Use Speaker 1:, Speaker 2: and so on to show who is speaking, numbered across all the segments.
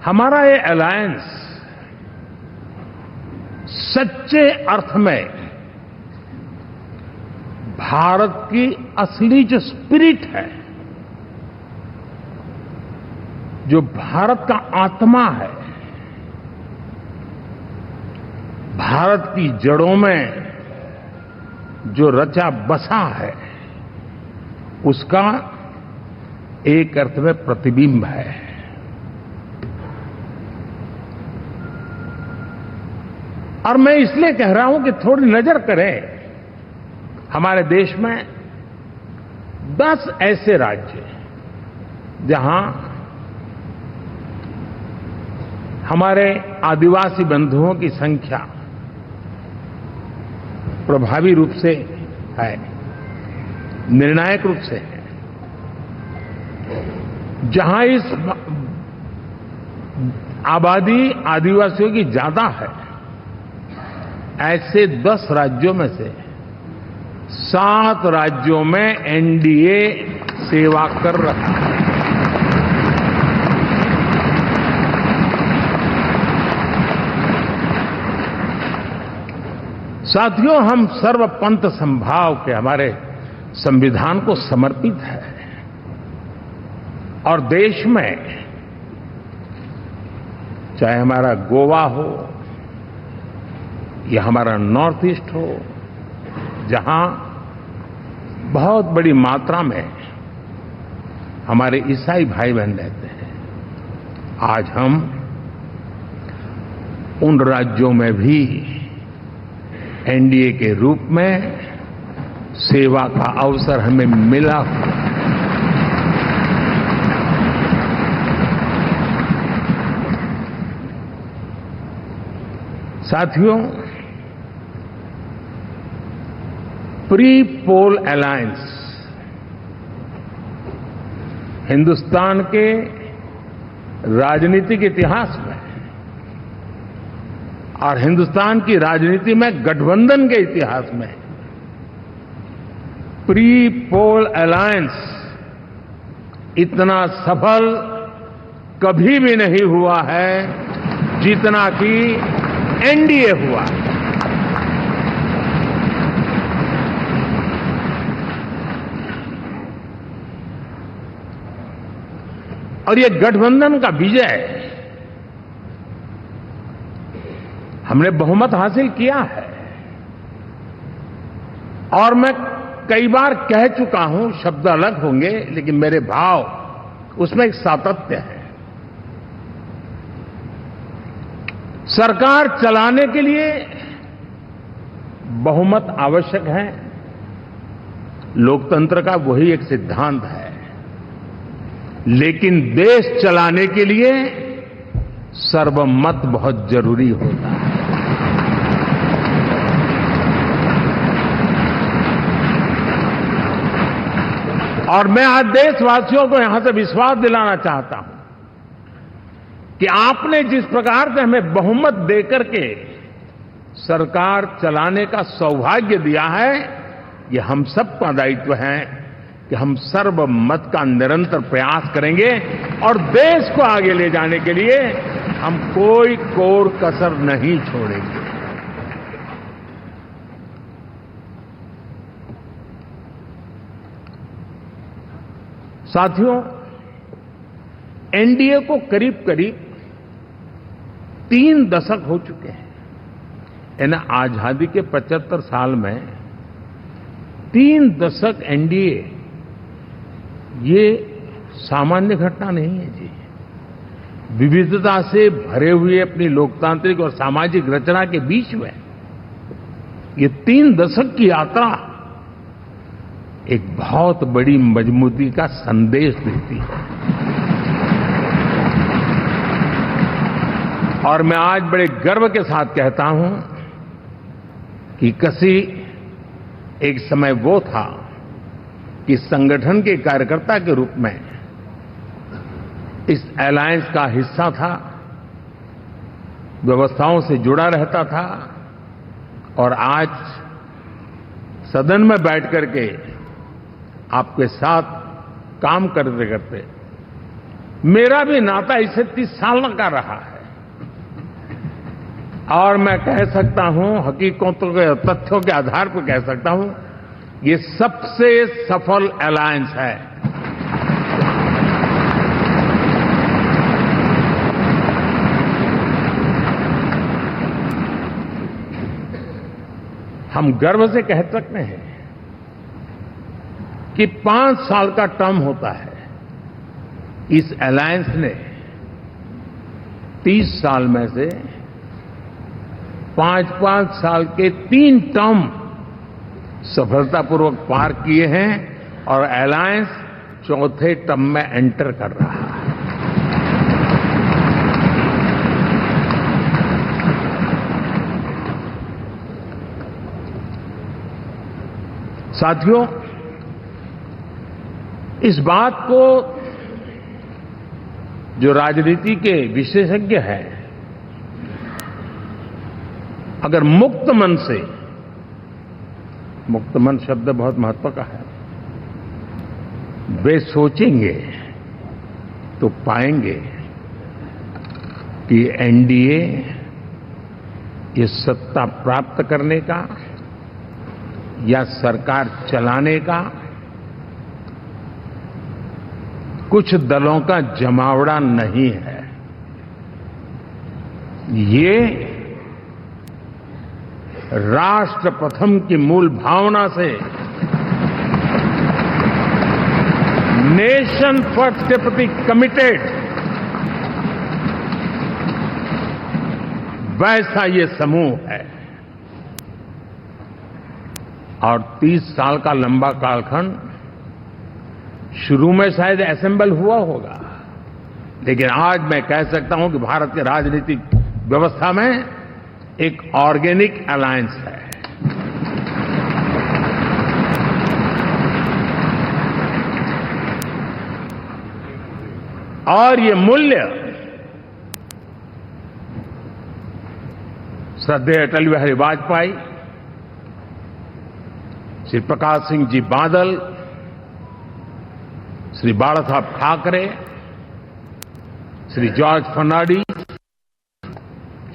Speaker 1: हमारा ये अलायंस सच्चे अर्थ में भारत की असली जो स्पिरिट है, जो भारत का आत्मा है, भारत की जड़ों में जो रचा बसा है, उसका एक अर्थ में प्रतिबिंब है। और मैं इसलिए कह रहा हूं कि थोड़ी नजर करें, हमारे देश में 10 ऐसे राज्य जहां हमारे आदिवासी बंधुओं की संख्या प्रभावी रूप से है, निर्णायक रूप से है, जहां इस आबादी आदिवासियों की ज्यादा है। ऐसे 10 राज्यों में से 7 राज्यों में एनडीए सेवा कर रहा है। साथियों, हम सर्वपंथ संभाव के हमारे संविधान को समर्पित है और देश में चाहे हमारा गोवा हो या हमारा नॉर्थ ईस्ट हो, जहां बहुत बड़ी मात्रा में हमारे ईसाई भाई बहन रहते हैं, आज हम उन राज्यों में भी एनडीए के रूप में सेवा का अवसर हमें मिला हुआ है। साथियों, प्री पोल अलायंस हिंदुस्तान के राजनीतिक इतिहास में और हिंदुस्तान की राजनीति में गठबंधन के इतिहास में प्री पोल अलायंस इतना सफल कभी भी नहीं हुआ है जितना कि एनडीए हुआ। और ये गठबंधन का विजय, हमने बहुमत हासिल किया है और मैं कई बार कह चुका हूं, शब्द अलग होंगे लेकिन मेरे भाव उसमें एक सातत्य है। सरकार चलाने के लिए बहुमत आवश्यक है, लोकतंत्र का वही एक सिद्धांत है, लेकिन देश चलाने के लिए सर्वमत बहुत जरूरी होता है। और मैं आज देशवासियों को यहां से विश्वास दिलाना चाहता हूं कि आपने जिस प्रकार से हमें बहुमत देकर के सरकार चलाने का सौभाग्य दिया है, ये हम सबका दायित्व है कि हम सर्वमत का निरंतर प्रयास करेंगे और देश को आगे ले जाने के लिए हम कोई कोर कसर नहीं छोड़ेंगे। साथियों, एनडीए को करीब करीब 3 दशक हो चुके हैं। यानी आजादी के 75 साल में 3 दशक एनडीए, ये सामान्य घटना नहीं है जी। विविधता से भरे हुए अपनी लोकतांत्रिक और सामाजिक रचना के बीच में ये 3 दशक की यात्रा एक बहुत बड़ी मजबूती का संदेश देती है। और मैं आज बड़े गर्व के साथ कहता हूं कि किसी एक समय वो था कि संगठन के कार्यकर्ता के रूप में इस अलायंस का हिस्सा था, व्यवस्थाओं से जुड़ा रहता था और आज सदन में बैठ करके आपके साथ काम करते करते मेरा भी नाता इससे 30 साल का रहा है और मैं कह सकता हूं, हकीकतों के तथ्यों के आधार पर कह सकता हूं, ये सबसे सफल अलायंस है। हम गर्व से कह सकते हैं कि 5 साल का टर्म होता है। इस अलायंस ने 30 साल में से 5-5 साल के 3 टर्म सफलतापूर्वक पार किए हैं और अलायंस चौथे टर्म में एंटर कर रहा है। साथियों, इस बात को जो राजनीति के विशेषज्ञ हैं, अगर मुक्त मन से, मुक्त मन शब्द बहुत महत्व का है, वे सोचेंगे तो पाएंगे कि एनडीए ये सत्ता प्राप्त करने का या सरकार चलाने का कुछ दलों का जमावड़ा नहीं है। ये राष्ट्र प्रथम की मूल भावना से नेशन फर्स्ट के प्रति कमिटेड वैसा ये समूह है। और 30 साल का लंबा कालखंड शुरू में शायद असेंबल हुआ होगा, लेकिन आज मैं कह सकता हूं कि भारत के राजनीतिक व्यवस्था में एक ऑर्गेनिक अलायंस है। और ये मूल्य श्रद्धेय अटल बिहारी वाजपेयी, श्री प्रकाश सिंह जी बादल, श्री बाला साहब ठाकरे, श्री जॉर्ज फर्नांडिस,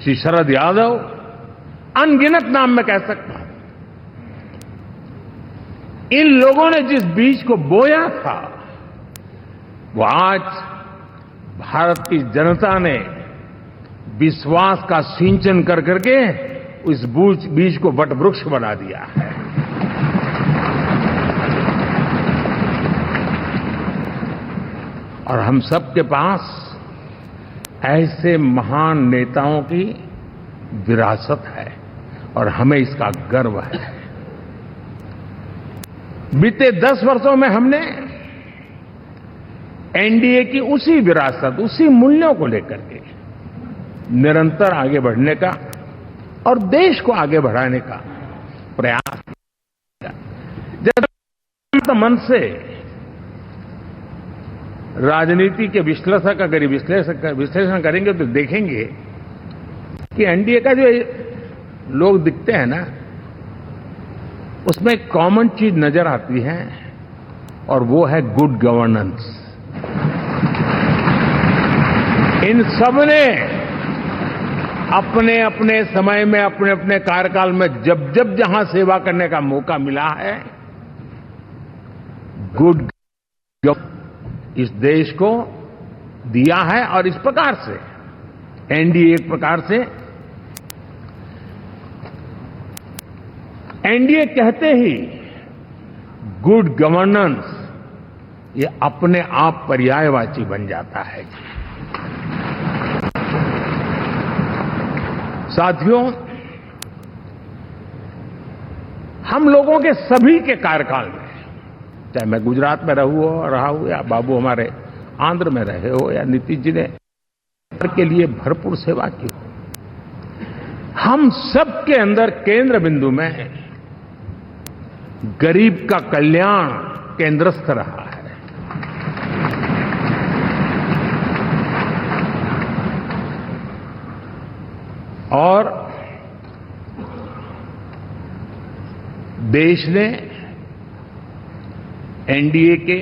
Speaker 1: श्री शरद यादव, अनगिनत नाम मैं कह सकता हूं। इन लोगों ने जिस बीज को बोया था, वो आज भारत की जनता ने विश्वास का सिंचन कर करके उस बीज को वटवृक्ष बना दिया है। और हम सबके पास ऐसे महान नेताओं की विरासत है और हमें इसका गर्व है। बीते 10 वर्षों में हमने एनडीए की उसी विरासत, उसी मूल्यों को लेकर के निरंतर आगे बढ़ने का और देश को आगे बढ़ाने का प्रयास किया। जब मन से राजनीति के विश्लेषक अगर विश्लेषण करेंगे तो देखेंगे कि एनडीए का जो लोग दिखते हैं ना, उसमें एक कॉमन चीज नजर आती है और वो है गुड गवर्नेंस। इन सब ने अपने अपने समय में, अपने अपने कार्यकाल में जब जब जहां सेवा करने का मौका मिला है, गुड इस देश को दिया है। और इस प्रकार से एनडीए एक प्रकार से, एनडीए कहते ही गुड गवर्नेंस ये अपने आप पर्यायवाची बन जाता है। साथियों, हम लोगों के सभी के कार्यकाल में, चाहे मैं गुजरात में रहा हूं या बाबू हमारे आंध्र में रहे हो या नीतीश जी ने के लिए भरपूर सेवा की हो, हम सबके अंदर केंद्र बिंदु में गरीब का कल्याण केंद्रस्थ रहा है। और देश ने एनडीए के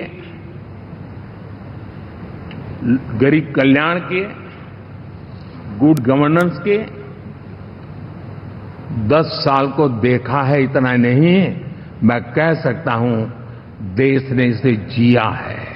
Speaker 1: गरीब कल्याण के, गुड गवर्नेंस के 10 साल को देखा है, इतना नहीं मैं कह सकता हूं देश ने इसे जिया है।